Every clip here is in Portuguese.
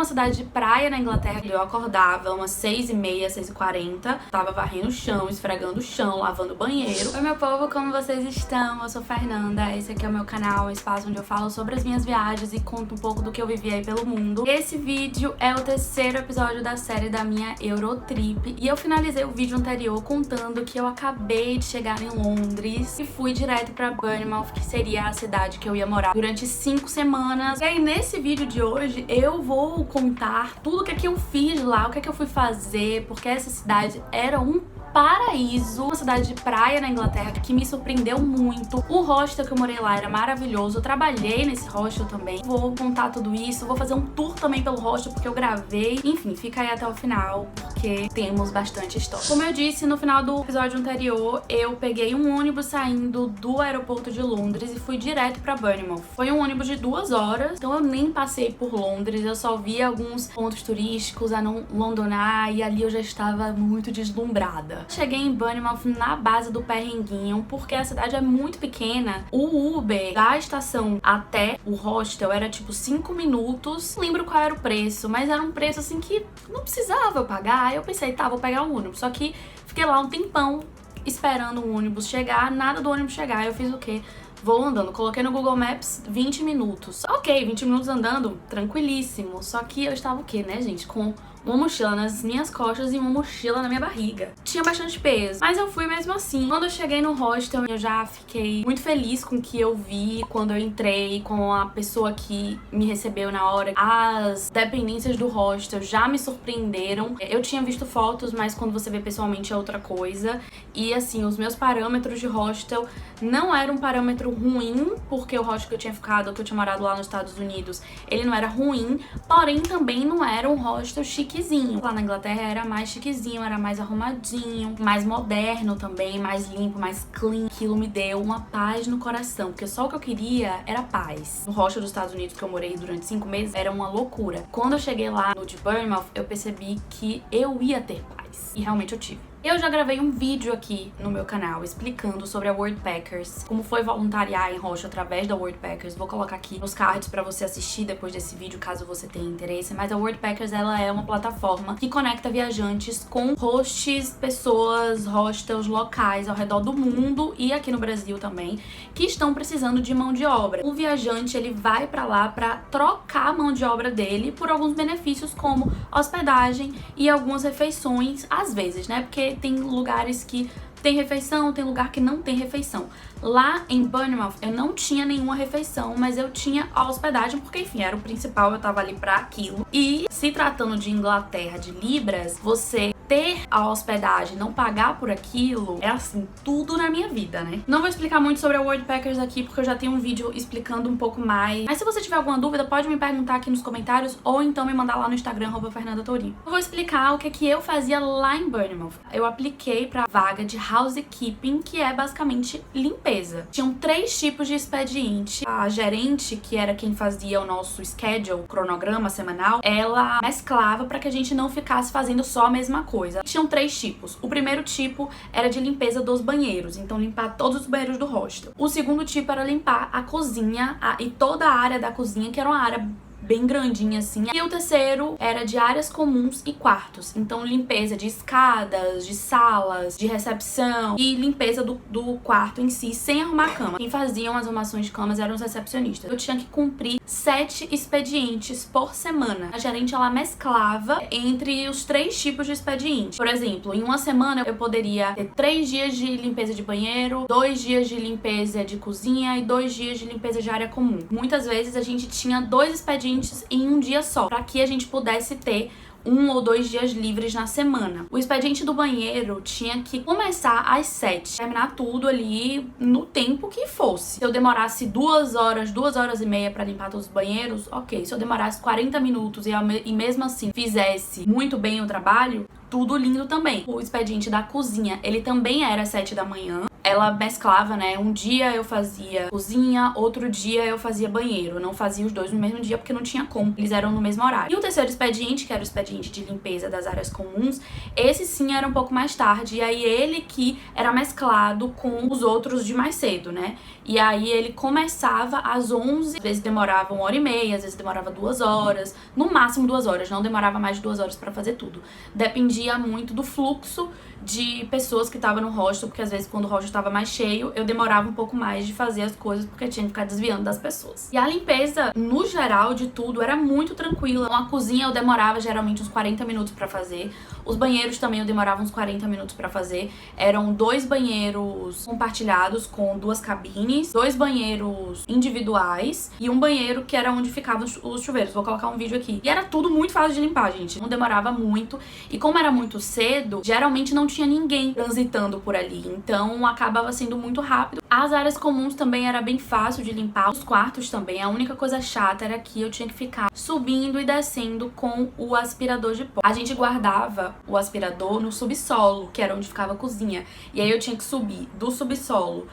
Uma cidade de praia na Inglaterra. Eu acordava umas 6h30, 6h40. Tava varrendo o chão, esfregando o chão, lavando o banheiro. Oi, meu povo, como vocês estão? Eu sou Fernanda, esse aqui é o meu canal, um espaço onde eu falo sobre as minhas viagens e conto um pouco do que eu vivi aí pelo mundo. Esse vídeo é o terceiro episódio da série da minha Eurotrip. E eu finalizei o vídeo anterior contando que eu acabei de chegar em Londres e fui direto pra Bournemouth, que seria a cidade que eu ia morar durante 5 semanas. E aí, nesse vídeo de hoje, eu vou contar tudo o que eu fiz lá, o que eu fui fazer, porque essa cidade era um paraíso, uma cidade de praia na Inglaterra que me surpreendeu muito. O hostel que eu morei lá era maravilhoso, eu trabalhei nesse hostel também. Vou contar tudo isso, vou fazer um tour também pelo hostel porque eu gravei. Enfim, fica aí até o final porque temos bastante história. Como eu disse no final do episódio anterior, eu peguei um ônibus saindo do aeroporto de Londres e fui direto pra Bournemouth. Foi um ônibus de 2 horas, então eu nem passei por Londres, eu só vi alguns pontos turísticos a não Londonar e ali eu já estava muito deslumbrada. Cheguei em Bournemouth na base do perrenguinho, porque a cidade é muito pequena. O Uber da estação até o hostel era tipo 5 minutos. Não lembro qual era o preço, mas era um preço assim que não precisava eu pagar. Aí eu pensei, tá, vou pegar o ônibus. Só que fiquei lá um tempão esperando o ônibus chegar, nada do ônibus chegar. Eu fiz o quê? Vou andando, coloquei no Google Maps 20 minutos. Ok, 20 minutos andando, tranquilíssimo. Só que eu estava o quê, né, gente? Com uma mochila nas minhas costas e uma mochila na minha barriga. Tinha bastante peso, mas eu fui mesmo assim. Quando eu cheguei no hostel, eu já fiquei muito feliz com o que eu vi quando eu entrei, com a pessoa que me recebeu na hora. As dependências do hostel já me surpreenderam. Eu tinha visto fotos, mas quando você vê pessoalmente é outra coisa. E assim, os meus parâmetros de hostel não eram um parâmetro ruim, porque o hostel que eu tinha ficado, que eu tinha morado lá nos Estados Unidos, ele não era ruim, porém também não era um hostel chiquezinho. Lá na Inglaterra era mais chiquezinho, era mais arrumadinho, mais moderno também, mais limpo, mais clean. Aquilo me deu uma paz no coração, porque só o que eu queria era paz. No hostel dos Estados Unidos, que eu morei durante 5 meses, era uma loucura. Quando eu cheguei lá no de Bournemouth, eu percebi que eu ia ter paz. E realmente eu tive. Eu já gravei um vídeo aqui no meu canal explicando sobre a Worldpackers, como foi voluntariar em hostel através da Worldpackers. Vou colocar aqui nos cards pra você assistir depois desse vídeo, caso você tenha interesse. Mas a Worldpackers, ela é uma plataforma que conecta viajantes com hosts, pessoas, hostels locais ao redor do mundo e aqui no Brasil também, que estão precisando de mão de obra. O viajante, ele vai pra lá pra trocar a mão de obra dele por alguns benefícios como hospedagem e algumas refeições, às vezes, né? Porque tem lugares que tem refeição, tem lugar que não tem refeição. Lá em Bournemouth eu não tinha nenhuma refeição, mas eu tinha a hospedagem, porque enfim, era o principal, eu tava ali pra aquilo. E se tratando de Inglaterra, de libras, você ter a hospedagem, não pagar por aquilo, é assim, tudo na minha vida, né? Não vou explicar muito sobre a Worldpackers aqui, porque eu já tenho um vídeo explicando um pouco mais. Mas se você tiver alguma dúvida, pode me perguntar aqui nos comentários, ou então me mandar lá no Instagram, @FernandaTourinho. Eu vou explicar o que eu fazia lá em Bournemouth. Eu apliquei pra vaga de housekeeping, que é basicamente limpeza. Tinham 3 tipos de expediente. A gerente, que era quem fazia o nosso schedule, cronograma semanal, ela mesclava pra que a gente não ficasse fazendo só a mesma coisa. Tinham 3 tipos. O primeiro tipo era de limpeza dos banheiros, então limpar todos os banheiros do hostel. O segundo tipo era limpar a cozinha e toda a área da cozinha, que era uma área bem grandinha assim. E o terceiro era de áreas comuns e quartos. Então limpeza de escadas, de salas, de recepção e limpeza do quarto em si, sem arrumar a cama. Quem faziam as arrumações de camas eram os recepcionistas. Eu tinha que cumprir 7 expedientes por semana. A gerente, ela mesclava entre os 3 tipos de expediente. Por exemplo, em uma semana eu poderia ter 3 dias de limpeza de banheiro, 2 dias de limpeza de cozinha e 2 dias de limpeza de área comum. Muitas vezes a gente tinha 2 expedientes em um dia só, para que a gente pudesse ter 1 ou 2 dias livres na semana. O expediente do banheiro tinha que começar às 7, terminar tudo ali no tempo que fosse. Se eu demorasse 2 horas, 2 horas e meia pra limpar todos os banheiros, ok. Se eu demorasse 40 minutos e mesmo assim fizesse muito bem o trabalho, tudo lindo também. O expediente da cozinha, ele também era às 7 da manhã. ela mesclava, né? Um dia eu fazia cozinha, outro dia eu fazia banheiro. Eu não fazia os dois no mesmo dia porque não tinha como, eles eram no mesmo horário. E o terceiro expediente, que era o expediente de limpeza das áreas comuns, esse sim era um pouco mais tarde. E aí ele que era mesclado com os outros de mais cedo, né? E aí ele começava às 11, às vezes demorava 1h30, às vezes demorava 2 horas, no máximo 2 horas, não demorava mais de 2 horas pra fazer tudo. Dependia muito do fluxo de pessoas que estavam no hostel, porque às vezes quando o hostel estava mais cheio, eu demorava um pouco mais de fazer as coisas, porque eu tinha que ficar desviando das pessoas. E a limpeza, no geral, de tudo, era muito tranquila. Então, a cozinha eu demorava geralmente uns 40 minutos pra fazer. Os banheiros também eu demorava uns 40 minutos pra fazer. Eram 2 banheiros compartilhados com 2 cabines, 2 banheiros individuais e um banheiro que era onde ficavam os chuveiros. Vou colocar um vídeo aqui. E era tudo muito fácil de limpar, gente. Não demorava muito. E como era muito cedo, geralmente não tinha ninguém transitando por ali. Então acabava sendo muito rápido. As áreas comuns também era bem fácil de limpar. Os quartos também. A única coisa chata era que eu tinha que ficar subindo e descendo com o aspirador de pó. A gente guardava o aspirador no subsolo, que era onde ficava a cozinha. E aí eu tinha que subir do subsolo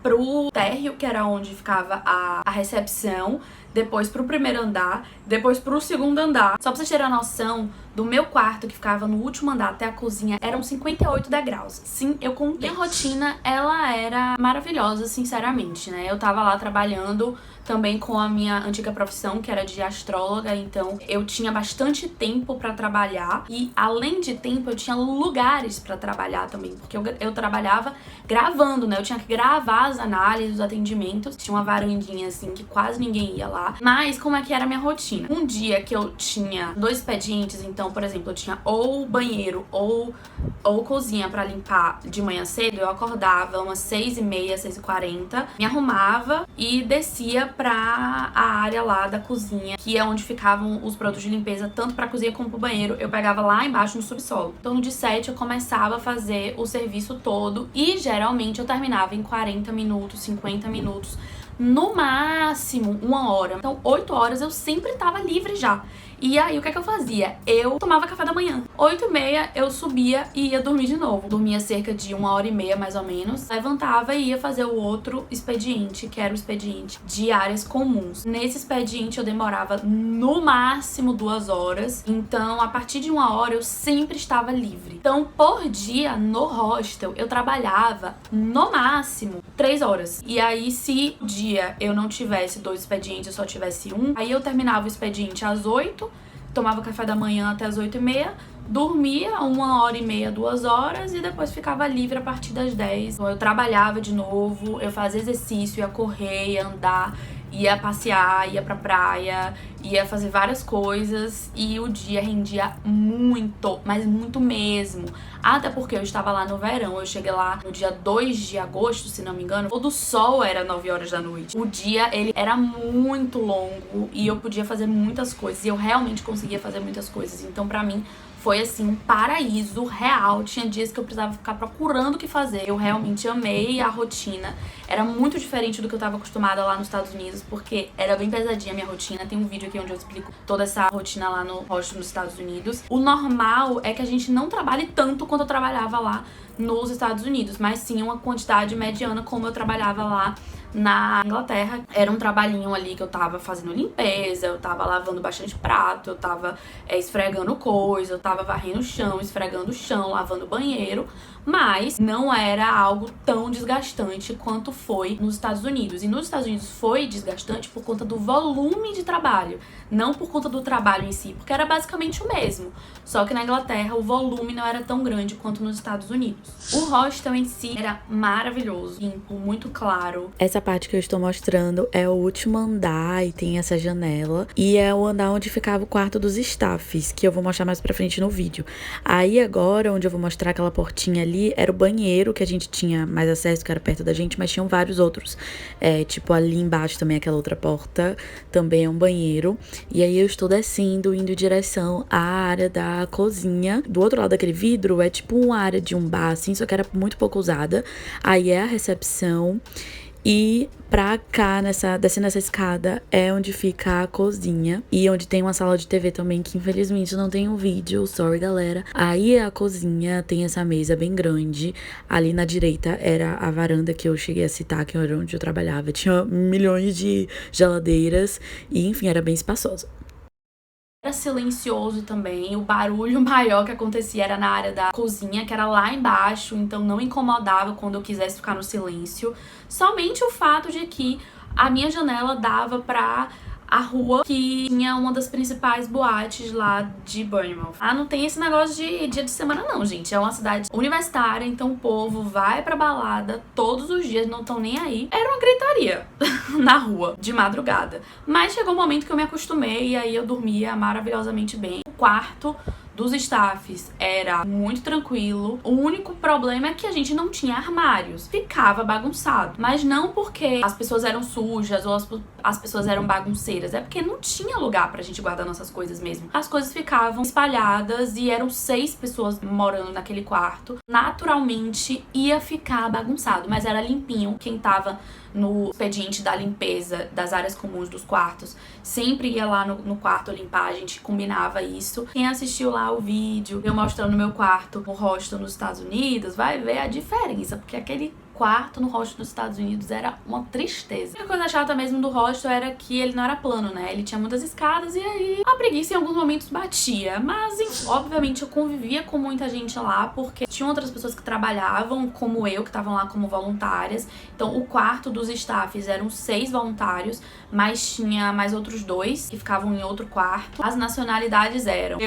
pro térreo, que era onde ficava a recepção, depois pro primeiro andar, depois pro segundo andar. Só pra vocês terem a noção, do meu quarto, que ficava no último andar até a cozinha, eram 58 degraus. Sim, eu contei. Minha rotina, ela era maravilhosa, sinceramente, né? Eu tava lá trabalhando também com a minha antiga profissão, que era de astróloga, então eu tinha bastante tempo pra trabalhar e, além de tempo, eu tinha lugares pra trabalhar também, porque eu trabalhava gravando, né? Eu tinha que gravar as análises, os atendimentos. Tinha uma varandinha, assim, que quase ninguém ia lá. Mas como é que era a minha rotina? Um dia que eu tinha 2 expedientes, então, por exemplo, eu tinha ou banheiro ou cozinha pra limpar de manhã cedo, eu acordava umas 6h30, 6h40, me arrumava e descia pra a área lá da cozinha, que é onde ficavam os produtos de limpeza, tanto pra cozinha como pro banheiro. Eu pegava lá embaixo no subsolo. Em torno de 7 eu começava a fazer o serviço todo e geralmente eu terminava em 40 minutos, 50 minutos, no máximo 1 hora. Então 8 horas eu sempre tava livre já. E aí, o que é que eu fazia? Eu tomava café da manhã. 8h30 eu subia e ia dormir de novo. Dormia cerca de 1h30, mais ou menos. Levantava e ia fazer o outro expediente, que era o expediente de áreas comuns. Nesse expediente eu demorava no máximo 2 horas. Então, a partir de 1 hora eu sempre estava livre. Então, por dia, no hostel, eu trabalhava no máximo 3 horas. E aí, se o dia eu não tivesse 2 expedientes, eu só tivesse um, aí eu terminava o expediente às 8, tomava café da manhã até as 8h30, dormia 1h30, 2 horas e depois ficava livre a partir das 10. Então, eu trabalhava de novo, eu fazia exercício, ia correr, ia andar, ia passear, ia pra praia, ia fazer várias coisas e o dia rendia muito, mas muito mesmo. Até porque eu estava lá no verão, eu cheguei lá no dia 2 de agosto, se não me engano, o do sol era 9 horas da noite. O dia, ele era muito longo e eu podia fazer muitas coisas e eu realmente conseguia fazer muitas coisas. Então, pra mim, foi assim, um paraíso real. Tinha dias que eu precisava ficar procurando o que fazer. Eu realmente amei a rotina. Era muito diferente do que eu tava acostumada lá nos Estados Unidos, porque era bem pesadinha a minha rotina. Tem um vídeo aqui onde eu explico toda essa rotina lá no hostel nos Estados Unidos. O normal é que a gente não trabalhe tanto quanto eu trabalhava lá nos Estados Unidos, mas sim uma quantidade mediana como eu trabalhava lá na Inglaterra. Era um trabalhinho ali que eu tava fazendo limpeza, eu tava lavando bastante prato, eu tava esfregando coisa, eu tava varrendo o chão, esfregando o chão, lavando o banheiro, mas não era algo tão desgastante quanto foi nos Estados Unidos. E nos Estados Unidos foi desgastante por conta do volume de trabalho, não por conta do trabalho em si, porque era basicamente o mesmo. Só que na Inglaterra o volume não era tão grande quanto nos Estados Unidos. O hostel em si era maravilhoso, limpo, muito claro. Essa parte que eu estou mostrando é o último andar e tem essa janela. E é o andar onde ficava o quarto dos staffs, que eu vou mostrar mais pra frente no vídeo. Aí agora, onde eu vou mostrar aquela portinha ali, era o banheiro que a gente tinha mais acesso, que era perto da gente, mas tinham vários outros. Tipo ali embaixo também, aquela outra porta, também é um banheiro. E aí eu estou descendo, indo em direção à área da cozinha. Do outro lado daquele vidro é tipo uma área de um bar, assim, só que era muito pouco usada. Aí é a recepção. E pra cá, descendo essa escada, é onde fica a cozinha. E onde tem uma sala de TV também, que infelizmente não tem um vídeo. Sorry, galera. Aí é a cozinha, tem essa mesa bem grande. Ali na direita era a varanda que eu cheguei a citar, que era onde eu trabalhava. Tinha milhões de geladeiras. E, enfim, era bem espaçosa. Era silencioso também, o barulho maior que acontecia era na área da cozinha, que era lá embaixo, então não incomodava quando eu quisesse ficar no silêncio. Somente o fato de que a minha janela dava pra a rua que tinha uma das principais boates lá de Bournemouth. Ah, não tem esse negócio de dia de semana não, gente. É uma cidade universitária, então o povo vai pra balada todos os dias, não estão nem aí. Era uma gritaria na rua, de madrugada. Mas chegou um momento que eu me acostumei e aí eu dormia maravilhosamente bem. O quarto dos staffs era muito tranquilo. O único problema é que a gente não tinha armários. Ficava bagunçado. Mas não porque as pessoas eram sujas ou as pessoas eram bagunceiras. É porque não tinha lugar pra gente guardar nossas coisas mesmo. As coisas ficavam espalhadas e eram 6 pessoas morando naquele quarto. Naturalmente ia ficar bagunçado, mas era limpinho. Quem tava no expediente da limpeza das áreas comuns dos quartos sempre ia lá no quarto limpar, a gente combinava isso. Quem assistiu lá o vídeo, eu mostrando meu quarto no hostel nos Estados Unidos, vai ver a diferença, porque aquele quarto no hostel nos Estados Unidos era uma tristeza. A coisa chata mesmo do hostel era que ele não era plano, né? Ele tinha muitas escadas e aí a preguiça em alguns momentos batia. Mas, enfim, obviamente eu convivia com muita gente lá, porque tinha outras pessoas que trabalhavam, como eu, que estavam lá como voluntárias. Então, o quarto dos staffs eram 6 voluntários, mas tinha mais outros 2 que ficavam em outro quarto. As nacionalidades eram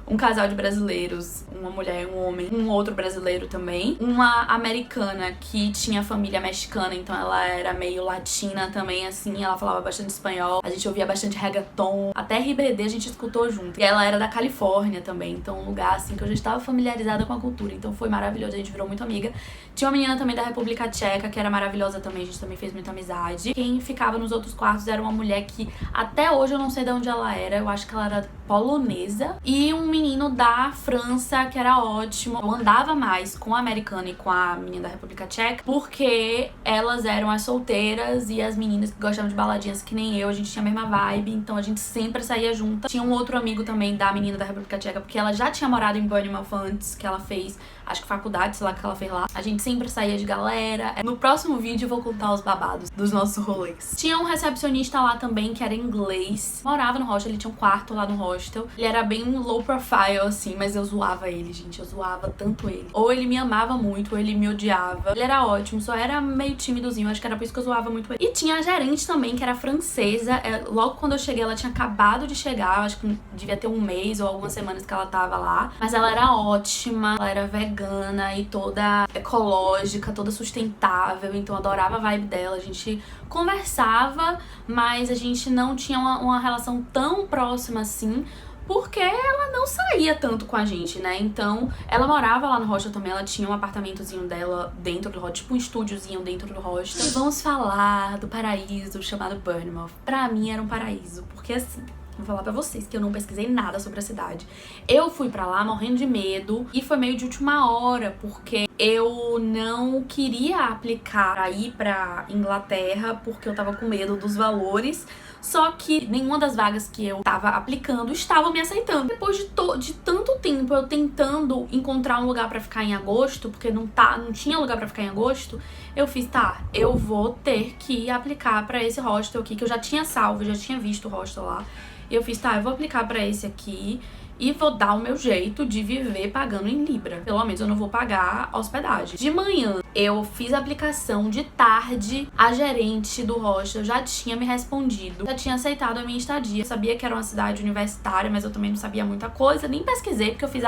um casal de brasileiros, uma mulher e um homem, um outro brasileiro também, uma americana que tinha família mexicana, então ela era meio latina também, assim, ela falava bastante espanhol, a gente ouvia bastante reggaeton, até RBD a gente escutou junto. E ela era da Califórnia também, então um lugar, assim, que eu já estava familiarizada com a cultura, então foi maravilhoso, a gente virou muito amiga. Tinha uma menina também da República Tcheca, que era maravilhosa também, a gente também fez muita amizade. Quem ficava nos outros quartos era uma mulher que até hoje eu não sei de onde ela era, eu acho que ela era polonesa, e um menino da França, que era ótimo. Eu andava mais com a americana e com a menina da República Tcheca, porque elas eram as solteiras e as meninas que gostavam de baladinhas que nem eu, a gente tinha a mesma vibe, então a gente sempre saía junta. Tinha um outro amigo também da menina da República Tcheca, porque ela já tinha morado em Bournemouth antes, que ela fez, acho que faculdade, sei lá, que ela fez lá. A gente sempre saía de galera. No próximo vídeo eu vou contar os babados dos nossos rolês. Tinha um recepcionista lá também, que era inglês. Morava no hostel, ele tinha um quarto lá no hostel. Ele era bem low profile, assim, mas eu zoava ele, gente. Eu zoava tanto ele. Ou ele me amava muito, ou ele me odiava. Ele era ótimo, só era meio timidozinho. Acho que era por isso que eu zoava muito ele. E tinha a gerente também, que era francesa. Logo quando eu cheguei, ela tinha acabado de chegar. Acho que devia ter um mês ou algumas semanas que ela tava lá. Mas ela era ótima, ela era vegana e toda ecológica, toda sustentável. Então eu adorava a vibe dela. A gente conversava, mas a gente não tinha uma relação tão próxima assim, porque ela não saía tanto com a gente, né? Então, ela morava lá no hostel também, ela tinha um apartamentozinho dela dentro do hostel, tipo um estúdiozinho dentro do hostel. E vamos falar do paraíso chamado Bournemouth. Pra mim era um paraíso, porque assim, vou falar pra vocês que eu não pesquisei nada sobre a cidade. Eu fui pra lá morrendo de medo e foi meio de última hora, porque eu não queria aplicar pra ir pra Inglaterra, porque eu tava com medo dos valores. Só que nenhuma das vagas que eu tava aplicando estava me aceitando. Depois de tanto tempo eu tentando encontrar um lugar pra ficar em agosto, porque não tinha lugar pra ficar em agosto, eu fiz, tá, eu vou ter que aplicar pra esse hostel aqui, que eu já tinha salvo, já tinha visto o hostel lá. E eu fiz, tá, eu vou aplicar pra esse aqui e vou dar o meu jeito de viver pagando em Libra. Pelo menos eu não vou pagar hospedagem. De manhã eu fiz a aplicação, de tarde a gerente do hostel já tinha me respondido, já tinha aceitado a minha estadia. Eu sabia que era uma cidade universitária, mas eu também não sabia muita coisa, nem pesquisei, porque eu fiz,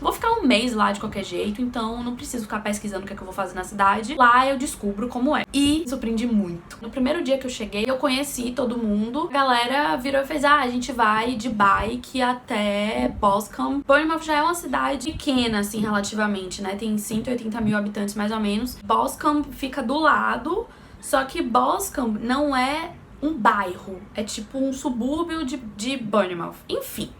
vou ficar um mês lá de qualquer jeito, então não preciso ficar pesquisando o que é que eu vou fazer na cidade. Lá eu descubro como é. E me surpreendi muito. No primeiro dia que eu cheguei, eu conheci todo mundo. A galera virou e fez, a gente vai de bike até Boscombe. Bournemouth já é uma cidade pequena, assim, relativamente, né? Tem 180 mil habitantes, mais ou menos. Boscombe fica do lado, só que Boscombe não é um bairro. É tipo um subúrbio de Bournemouth. Enfim.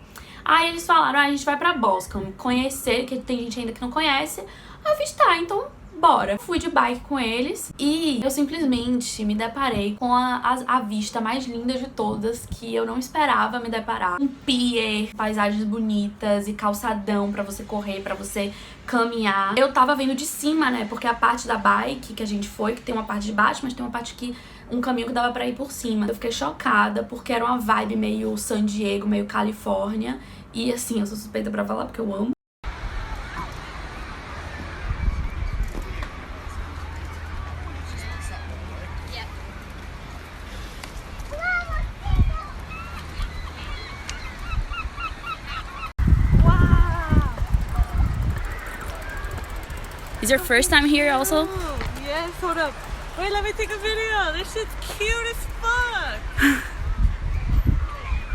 Aí eles falaram, a gente vai pra Boscombe conhecer, que tem gente ainda que não conhece. Aí eu fiz, tá, então bora. Fui de bike com eles e eu simplesmente me deparei com a vista mais linda de todas, que eu não esperava me deparar. Um pier, paisagens bonitas e calçadão pra você correr, pra você caminhar. Eu tava vendo de cima, né, porque a parte da bike que a gente foi, que tem uma parte de baixo, mas tem uma parte que um caminho que dava pra ir por cima. Eu fiquei chocada, porque era uma vibe meio San Diego, meio Califórnia. E assim, eu sou suspeita pra falar, porque eu amo. Is your first time here also? Oh, yes, hold up. Wait, let me take a video. This shit's cute as fuck.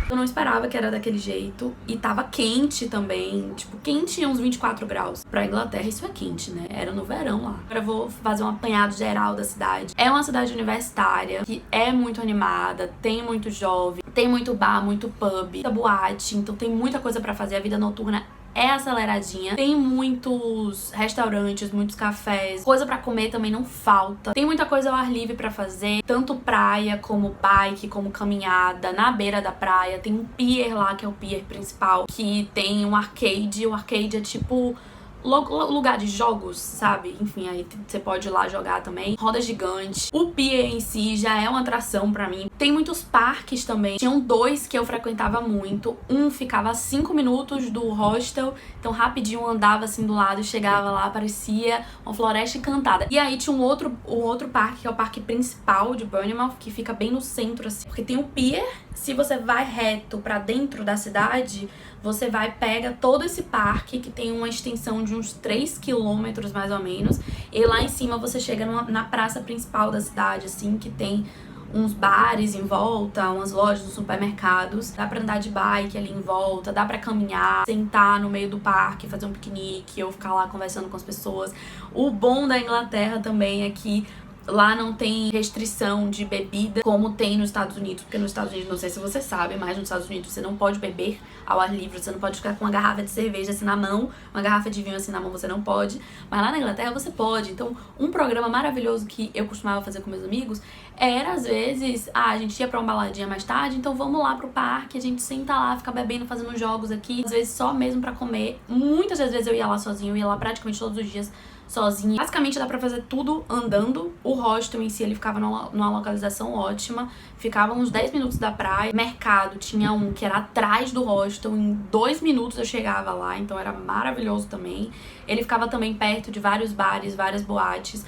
Eu não esperava que era daquele jeito. E tava quente também. Tipo, quente uns 24 graus. Pra Inglaterra isso é quente, né? Era no verão lá. Agora eu vou fazer um apanhado geral da cidade. É uma cidade universitária, que é muito animada, tem muito jovem, tem muito bar, muito pub, muita boate. Então tem muita coisa pra fazer. A vida noturna é aceleradinha, tem muitos restaurantes, muitos cafés, coisa pra comer também não falta. Tem muita coisa ao ar livre pra fazer, tanto praia como bike, como caminhada, na beira da praia. Tem um pier lá, que é o pier principal, que tem um arcade. O arcade é tipo lugar de jogos, sabe? Enfim, aí você pode ir lá jogar também. Roda gigante. O pier em si já é uma atração pra mim. Tem muitos parques também. Tinham 2 que eu frequentava muito. Um ficava a 5 minutos do hostel. Então rapidinho eu andava assim do lado e chegava lá, parecia uma floresta encantada. E aí tinha um outro parque, que é o parque principal de Bournemouth, que fica bem no centro, assim. Porque tem o pier. Se você vai reto pra dentro da cidade, você pega todo esse parque, que tem uma extensão de uns 3 quilômetros mais ou menos. E lá em cima você chega na praça principal da cidade, assim, que tem uns bares em volta, umas lojas, uns supermercados. Dá pra andar de bike ali em volta, dá pra caminhar, sentar no meio do parque, fazer um piquenique ou ficar lá conversando com as pessoas. O bom da Inglaterra também é que lá não tem restrição de bebida como tem nos Estados Unidos, porque nos Estados Unidos, não sei se você sabe, mas nos Estados Unidos você não pode beber ao ar livre, você não pode ficar com uma garrafa de cerveja assim na mão, uma garrafa de vinho assim na mão, você não pode, mas lá na Inglaterra você pode. Então, um programa maravilhoso que eu costumava fazer com meus amigos era, às vezes, a gente ia pra uma baladinha mais tarde, então vamos lá pro parque, a gente senta lá, fica bebendo, fazendo jogos aqui, às vezes só mesmo pra comer. Muitas das vezes eu ia lá sozinha, eu ia lá praticamente todos os dias sozinha. Basicamente dá pra fazer tudo andando. O hostel em si, ele ficava numa localização ótima. Ficava uns 10 minutos da praia. Mercado tinha um que era atrás do hostel. Em 2 minutos eu chegava lá, então era maravilhoso também. Ele ficava também perto de vários bares, várias boates.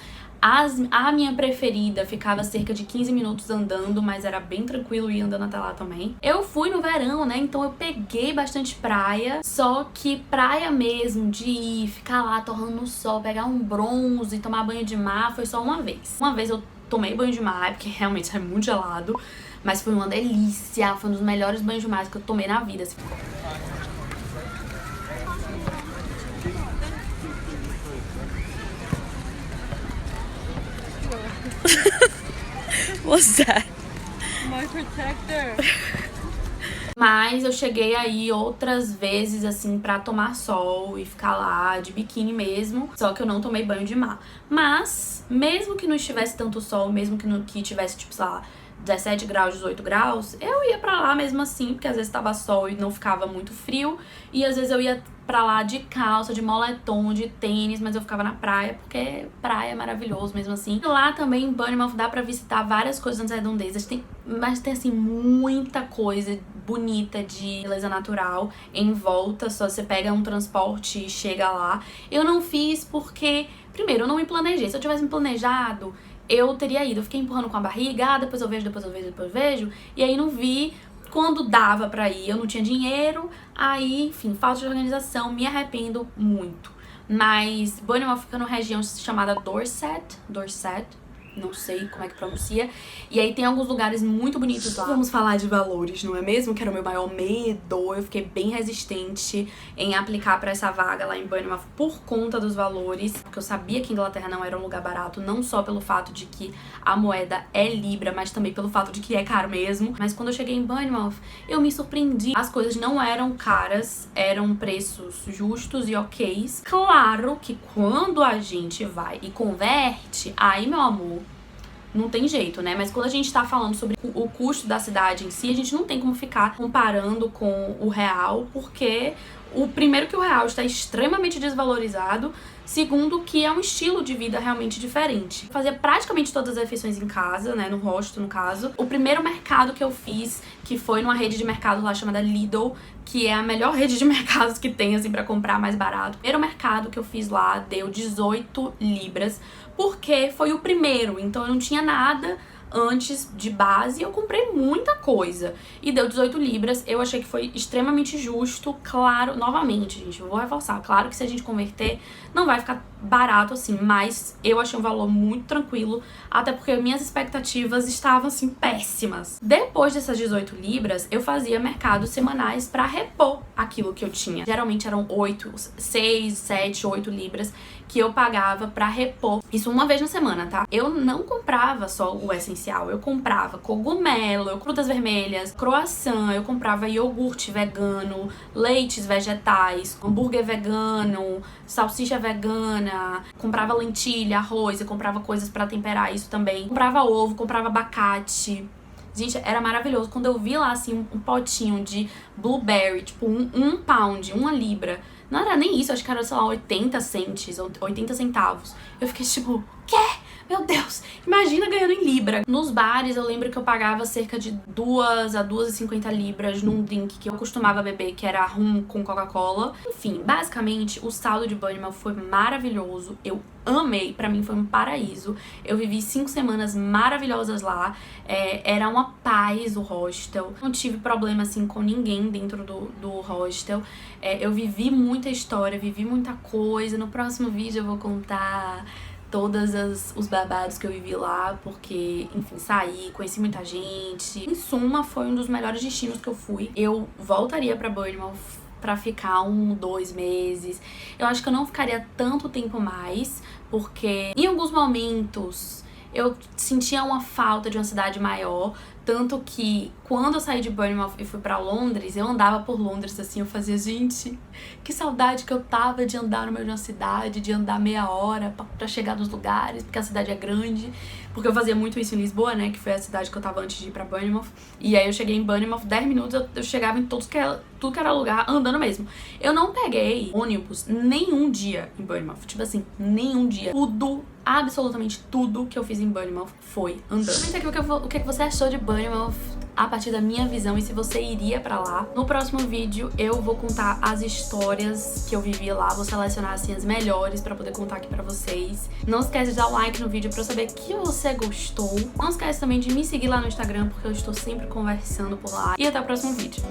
A minha preferida ficava cerca de 15 minutos andando, mas era bem tranquilo ir andando até lá também. Eu fui no verão, né, então eu peguei bastante praia, só que praia mesmo, de ir, ficar lá torrando no sol, pegar um bronze, tomar banho de mar, foi só uma vez. Uma vez eu tomei banho de mar, porque realmente é muito gelado, mas foi uma delícia, foi um dos melhores banhos de mar que eu tomei na vida, assim. What's that? My protector. Mas eu cheguei aí outras vezes, assim, pra tomar sol e ficar lá de biquíni mesmo. Só que eu não tomei banho de mar. Mas, mesmo que não estivesse tanto sol, mesmo que tivesse, tipo, sei lá, 17 graus, 18 graus, eu ia pra lá mesmo assim, porque às vezes tava sol e não ficava muito frio. E às vezes eu ia pra lá de calça, de moletom, de tênis, mas eu ficava na praia, porque praia é maravilhoso mesmo assim. E lá também em Bournemouth dá pra visitar várias coisas nas redondezas, mas tem assim muita coisa bonita de beleza natural em volta, só você pega um transporte e chega lá. Eu não fiz porque, primeiro, eu não me planejei. Se eu tivesse me planejado, eu teria ido. Eu fiquei empurrando com a barriga, depois eu vejo, depois eu vejo, depois eu vejo, e aí não vi. Quando dava pra ir, eu não tinha dinheiro, aí, enfim, falta de organização, me arrependo muito. Mas Bournemouth fica numa região chamada Dorset, não sei como é que pronuncia. E aí tem alguns lugares muito bonitos lá. Vamos falar de valores, não é mesmo? Que era o meu maior medo. Eu fiquei bem resistente em aplicar pra essa vaga lá em Bournemouth por conta dos valores, porque eu sabia que Inglaterra não era um lugar barato, não só pelo fato de que a moeda é libra, mas também pelo fato de que é caro mesmo. Mas quando eu cheguei em Bournemouth, eu me surpreendi. As coisas não eram caras, eram preços justos e ok. Claro que quando a gente vai e converte, aí, meu amor, não tem jeito, né? Mas quando a gente tá falando sobre o custo da cidade em si, a gente não tem como ficar comparando com o real, porque primeiro que o real está extremamente desvalorizado, segundo que é um estilo de vida realmente diferente. Fazia praticamente todas as refeições em casa, né, no hostel no caso. O primeiro mercado que eu fiz, que foi numa rede de mercado lá chamada Lidl, que é a melhor rede de mercados que tem, assim, pra comprar mais barato. O primeiro mercado que eu fiz lá deu 18 libras, porque foi o primeiro, então eu não tinha nada antes de base, eu comprei muita coisa e deu 18 libras. Eu achei que foi extremamente justo. Claro, novamente, gente, eu vou reforçar, claro que se a gente converter não vai ficar barato assim, mas eu achei um valor muito tranquilo, até porque minhas expectativas estavam assim péssimas. Depois dessas 18 libras, eu fazia mercados semanais pra repor aquilo que eu tinha. Geralmente eram 6, 7, 8 libras que eu pagava pra repor. Isso uma vez na semana, tá? Eu não comprava só o essencial, eu comprava cogumelo, frutas vermelhas, croissant, eu comprava iogurte vegano, leites vegetais, hambúrguer vegano, salsicha vegana, comprava lentilha, arroz, eu comprava coisas pra temperar isso também. Comprava ovo, comprava abacate. Gente, era maravilhoso. Quando eu vi lá, assim, um potinho de blueberry, tipo um pound, 1 libra, não era nem isso, acho que era, sei lá, 80 cents, 80 centavos. Eu fiquei tipo, quê? Meu Deus, imagina ganhando em libra. Nos bares, eu lembro que eu pagava cerca de 2 a 2,50 libras num drink que eu costumava beber, que era rum com Coca-Cola. Enfim, basicamente, o saldo de Bournemouth foi maravilhoso. Eu amei, pra mim foi um paraíso. Eu vivi 5 semanas maravilhosas lá. Era uma paz o hostel. Não tive problema, assim, com ninguém dentro do hostel. Eu vivi muita história, vivi muita coisa. No próximo vídeo eu vou contar todos os babados que eu vivi lá, porque, enfim, saí, conheci muita gente. Em suma, foi um dos melhores destinos que eu fui. Eu voltaria pra Bournemouth pra ficar 1, 2 meses. Eu acho que eu não ficaria tanto tempo mais, porque em alguns momentos eu sentia uma falta de uma cidade maior, tanto que quando eu saí de Bournemouth e fui pra Londres, eu andava por Londres assim, eu fazia, gente, que saudade que eu tava de andar no meio de uma cidade, de andar meia hora pra chegar nos lugares, porque a cidade é grande, porque eu fazia muito isso em Lisboa, né, que foi a cidade que eu tava antes de ir pra Bournemouth, e aí eu cheguei em Bournemouth, 10 minutos eu chegava em tudo que era lugar, andando mesmo. Eu não peguei ônibus nenhum dia em Bournemouth, tipo assim, nenhum dia. Tudo, absolutamente tudo que eu fiz em Bournemouth foi andando. Comenta aqui o que você achou de Bournemouth a partir da minha visão e se você iria pra lá. No próximo vídeo eu vou contar as histórias que eu vivi lá, vou selecionar assim as melhores pra poder contar aqui pra vocês. Não esquece de dar um like no vídeo pra eu saber que você gostou. Não esquece também de me seguir lá no Instagram, porque eu estou sempre conversando por lá. E até o próximo vídeo.